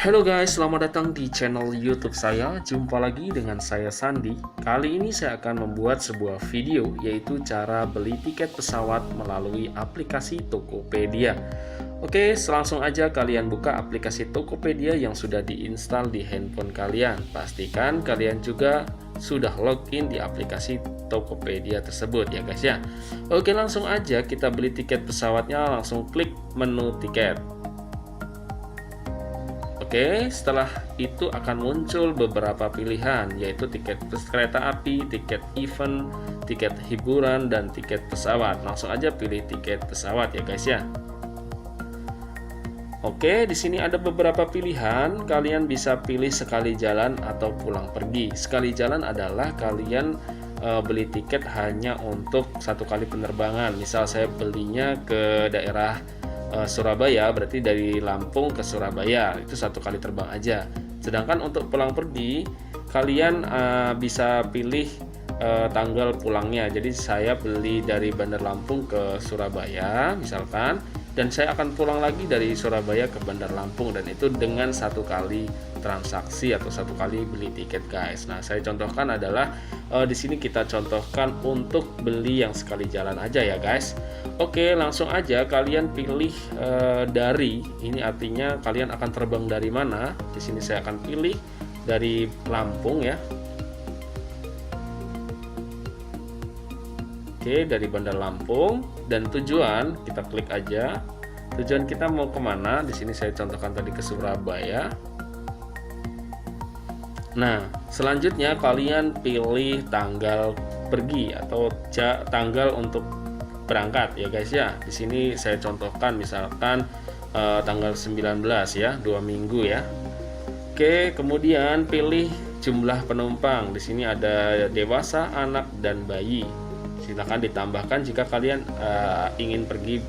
Halo guys, selamat datang di channel YouTube saya. Jumpa lagi dengan saya Sandi. Kali ini saya akan membuat sebuah video, yaitu cara beli tiket pesawat melalui aplikasi Tokopedia. Oke, langsung aja kalian buka aplikasi Tokopedia yang sudah diinstal di handphone kalian. Pastikan kalian juga sudah login di aplikasi Tokopedia tersebut ya guys ya. Oke, langsung aja kita beli tiket pesawatnya, langsung klik menu tiket. Oke, setelah itu akan muncul beberapa pilihan, yaitu tiket kereta api, tiket event, tiket hiburan, dan tiket pesawat. Langsung aja pilih tiket pesawat ya guys ya. Oke, di sini ada beberapa pilihan. Kalian bisa pilih sekali jalan atau pulang pergi. Sekali jalan adalah kalian beli tiket hanya untuk satu kali penerbangan. Misal saya belinya ke daerah Surabaya, berarti dari Lampung ke Surabaya itu satu kali terbang aja. Sedangkan untuk pulang pergi kalian bisa pilih tanggal pulangnya. Jadi saya beli dari Bandar Lampung ke Surabaya misalkan, dan saya akan pulang lagi dari Surabaya ke Bandar Lampung, dan itu dengan satu kali transaksi atau satu kali beli tiket guys. Nah, saya contohkan adalah di sini kita contohkan untuk beli yang sekali jalan aja ya guys. Oke, langsung aja kalian pilih dari ini, artinya kalian akan terbang dari mana. Di sini saya akan pilih dari Lampung ya. Oke, dari Bandar Lampung, dan tujuan kita klik aja. Tujuan kita mau kemana? Di sini saya contohkan tadi ke Surabaya. Nah, selanjutnya kalian pilih tanggal pergi atau tanggal untuk berangkat ya guys ya. Di sini saya contohkan misalkan tanggal 19 ya, 2 minggu ya. Oke, kemudian pilih jumlah penumpang. Di sini ada dewasa, anak, dan bayi. Silakan ditambahkan jika kalian ingin pergi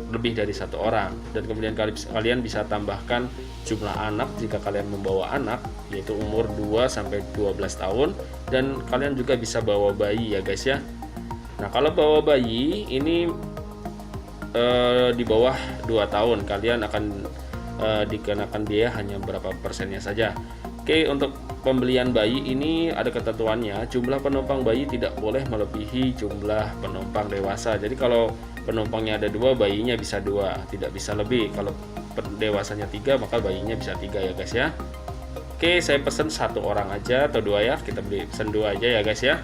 lebih dari satu orang, dan kemudian kalian bisa tambahkan jumlah anak jika kalian membawa anak, yaitu umur 2 sampai 12 tahun, dan kalian juga bisa bawa bayi ya guys ya. Nah, kalau bawa bayi ini di bawah 2 tahun kalian akan dikenakan biaya hanya berapa persennya saja. Oke, untuk pembelian bayi ini ada ketentuannya. Jumlah penumpang bayi tidak boleh melebihi jumlah penumpang dewasa. Jadi kalau penumpangnya ada 2, bayinya bisa 2, tidak bisa lebih. Kalau dewasanya 3, maka bayinya bisa 3 ya guys ya. Oke, saya pesen 1 orang aja atau 2 ya. Kita beli pesen 2 aja ya guys ya.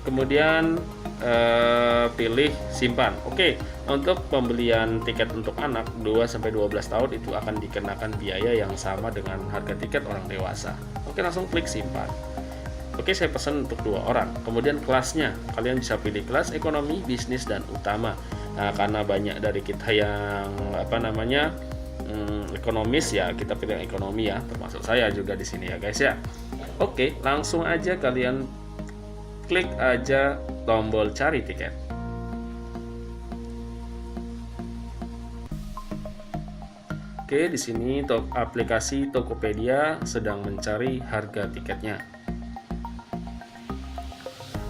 Kemudian pilih simpan. Oke, untuk pembelian tiket untuk anak 2 sampai 12 tahun itu akan dikenakan biaya yang sama dengan harga tiket orang dewasa. Oke, langsung klik simpan. Oke, saya pesan untuk 2 orang. Kemudian kelasnya, kalian bisa pilih kelas ekonomi, bisnis, dan utama. Nah, karena banyak dari kita yang ekonomis ya, kita pilih ekonomi ya, termasuk saya juga di sini ya guys ya. Oke, langsung aja kalian klik aja tombol cari tiket. Oke, di sini aplikasi Tokopedia sedang mencari harga tiketnya.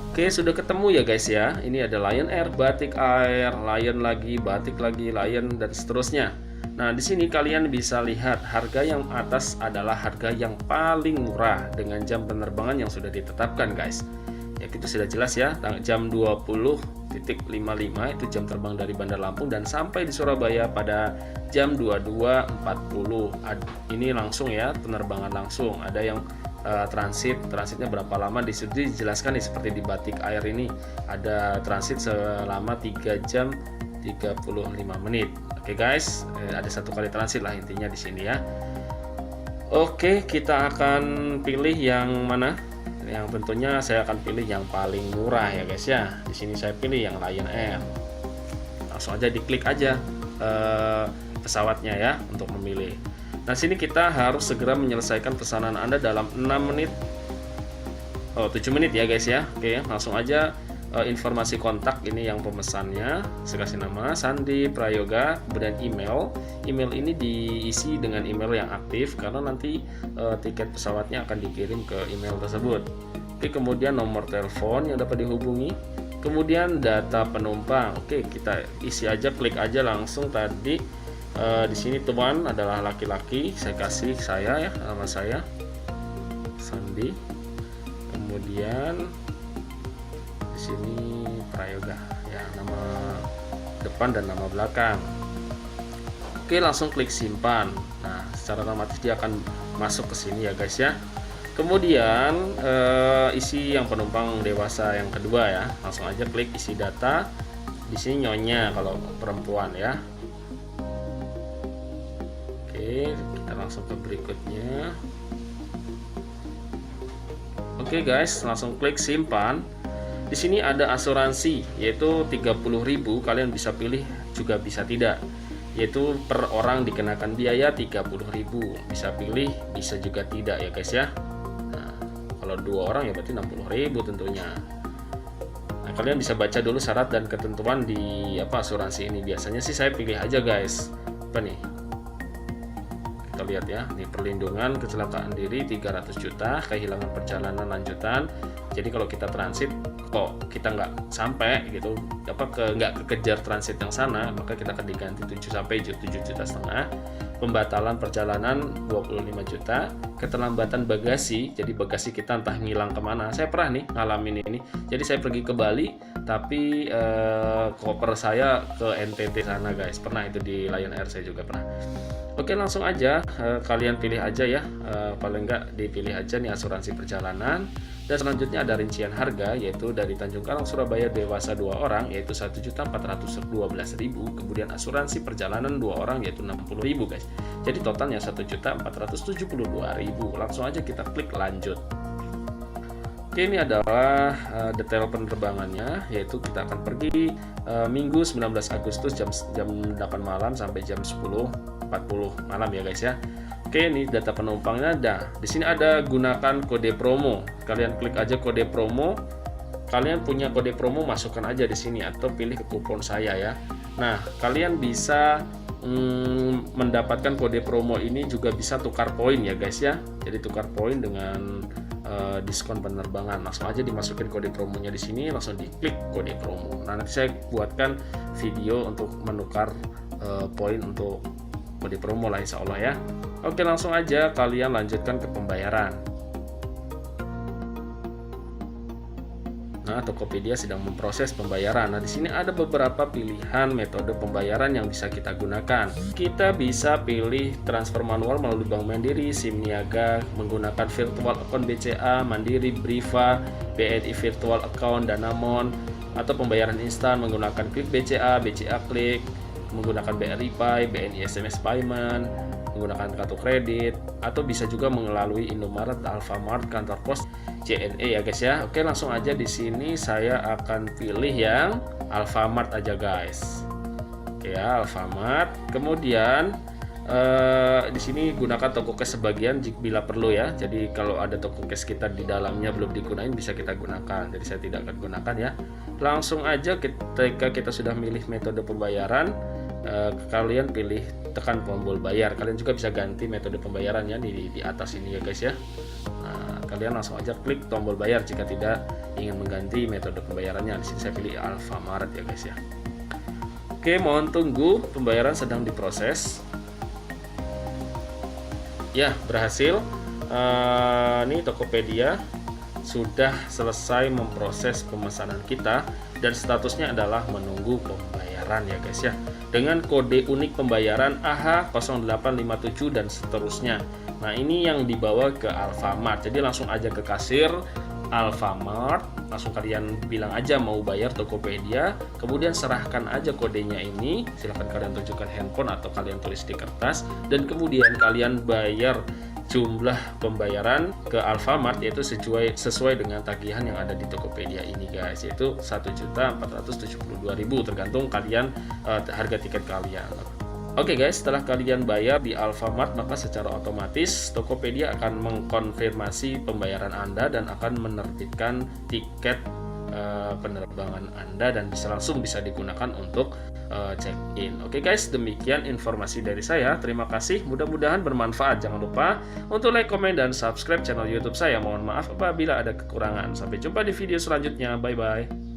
Oke, sudah ketemu ya guys ya. Ini ada Lion Air, Batik Air, Lion lagi, Batik lagi, Lion, dan seterusnya. Nah, di sini kalian bisa lihat harga yang atas adalah harga yang paling murah dengan jam penerbangan yang sudah ditetapkan guys. Ya, itu sudah jelas ya, jam 20.55 itu jam terbang dari Bandar Lampung dan sampai di Surabaya pada jam 22.40. Ini langsung ya, penerbangan langsung. Ada yang transitnya berapa lama, di situ dijelaskan nih, seperti di Batik Air ini ada transit selama 3 jam 35 menit. Oke guys, ada 1 kali transit lah intinya di sini ya. Oke, kita akan pilih yang mana? Yang tentunya saya akan pilih yang paling murah ya guys ya. Di sini saya pilih yang Lion Air. Langsung aja diklik aja pesawatnya ya untuk memilih. Nah, sini kita harus segera menyelesaikan pesanan Anda dalam 7 menit ya guys ya. Oke, langsung aja informasi kontak ini yang pemesannya. Saya kasih nama Sandi Prayoga, kemudian email. Email ini diisi dengan email yang aktif karena nanti tiket pesawatnya akan dikirim ke email tersebut. Oke, kemudian nomor telepon yang dapat dihubungi. Kemudian data penumpang. Oke, kita isi aja, klik aja langsung tadi Di sini teman adalah laki-laki, saya kasih saya ya, nama saya Sandi. Kemudian di sini Prayoga ya, nama depan dan nama belakang. Oke, langsung klik simpan. Nah, secara otomatis dia akan masuk ke sini ya guys ya. Kemudian isi yang penumpang dewasa yang kedua ya, langsung aja klik isi data. Di sini nyonya kalau perempuan ya. Oke, kita langsung ke berikutnya. Oke guys, langsung klik simpan. Di sini ada asuransi yaitu 30.000, kalian bisa pilih juga bisa tidak. Yaitu per orang dikenakan biaya 30.000. Bisa pilih, bisa juga tidak ya guys ya. Nah, kalau 2 orang ya berarti 60.000 tentunya. Nah, kalian bisa baca dulu syarat dan ketentuan di asuransi ini. Biasanya sih saya pilih aja guys. Apa nih? Kita lihat ya, ini perlindungan kecelakaan diri 300 juta, kehilangan perjalanan lanjutan. Jadi kalau kita transit kok kita nggak sampai gitu, nggak kekejar transit yang sana, maka kita akan diganti 7 juta setengah. Pembatalan perjalanan 25 juta, keterlambatan bagasi, jadi bagasi kita entah ngilang kemana. Saya pernah nih ngalamin ini. Jadi saya pergi ke Bali, tapi koper saya ke NTT sana guys. Pernah itu di Lion Air, saya juga pernah. Oke, langsung aja kalian pilih aja ya, paling nggak dipilih aja nih asuransi perjalanan. Dan selanjutnya ada rincian harga, yaitu dari Tanjung Karang Surabaya dewasa 2 orang yaitu 1.412.000, kemudian asuransi perjalanan 2 orang yaitu 60.000 guys. Jadi totalnya 1.472.000. Langsung aja kita klik lanjut. Oke, ini adalah detail penerbangannya, yaitu kita akan pergi Minggu 19 Agustus jam 8 malam sampai jam 10.40 malam ya guys ya. Oke, ini data penumpangnya ada. Di sini ada gunakan kode promo. Kalian klik aja kode promo. Kalian punya kode promo, masukkan aja di sini atau pilih kupon saya ya. Nah, kalian bisa mendapatkan kode promo ini juga bisa tukar poin ya guys ya. Jadi tukar poin dengan diskon penerbangan. Langsung aja dimasukin kode promonya di sini, langsung diklik kode promo. Nah, nanti saya buatkan video untuk menukar poin untuk kode promo lah insya Allah ya. Oke, langsung aja kalian lanjutkan ke pembayaran. Nah, Tokopedia sedang memproses pembayaran. Nah, di sini ada beberapa pilihan metode pembayaran yang bisa kita gunakan. Kita bisa pilih transfer manual melalui Bank Mandiri, SIM Niaga, menggunakan virtual account BCA, Mandiri, Briva, BNI virtual account, Danamon, atau pembayaran instan menggunakan Klik BCA, BCA Klik, menggunakan BRI Pay, BNI SMS Payment, menggunakan kartu kredit, atau bisa juga melalui Indomaret, Alfamart, kantor pos, JNE ya guys ya. Oke, langsung aja di sini saya akan pilih yang Alfamart aja guys. Oke ya, Alfamart. Kemudian di sini gunakan toko cash sebagian bila perlu ya. Jadi kalau ada toko cash kita di dalamnya belum digunakan bisa kita gunakan. Jadi saya tidak akan gunakan ya. Langsung aja ketika kita sudah milih metode pembayaran, kalian pilih tekan tombol bayar. Kalian juga bisa ganti metode pembayarannya di atas ini ya guys ya. Nah, kalian langsung aja klik tombol bayar jika tidak ingin mengganti metode pembayarannya. Di sini saya pilih Alfamart ya guys ya. Oke, mohon tunggu, pembayaran sedang diproses. Ya, berhasil. Ini Tokopedia sudah selesai memproses pemesanan kita dan statusnya adalah menunggu pembayaran ya guys ya, dengan kode unik pembayaran AH0857 dan seterusnya. Nah, ini yang dibawa ke Alfamart. Jadi langsung aja ke kasir Alfamart, langsung kalian bilang aja mau bayar Tokopedia, kemudian serahkan aja kodenya ini. Silahkan kalian tunjukkan handphone atau kalian tulis di kertas, dan kemudian kalian bayar jumlah pembayaran ke Alfamart, yaitu sesuai dengan tagihan yang ada di Tokopedia ini guys, yaitu 1.472.000 tergantung kalian harga tiket kalian. Oke guys, setelah kalian bayar di Alfamart, maka secara otomatis Tokopedia akan mengkonfirmasi pembayaran Anda dan akan menerbitkan tiket penerbangan Anda dan langsung bisa digunakan untuk check-in. Oke guys, demikian informasi dari saya. Terima kasih, mudah-mudahan bermanfaat. Jangan lupa untuk like, komen, dan subscribe channel YouTube saya. Mohon maaf apabila ada kekurangan. Sampai jumpa di video selanjutnya. Bye-bye.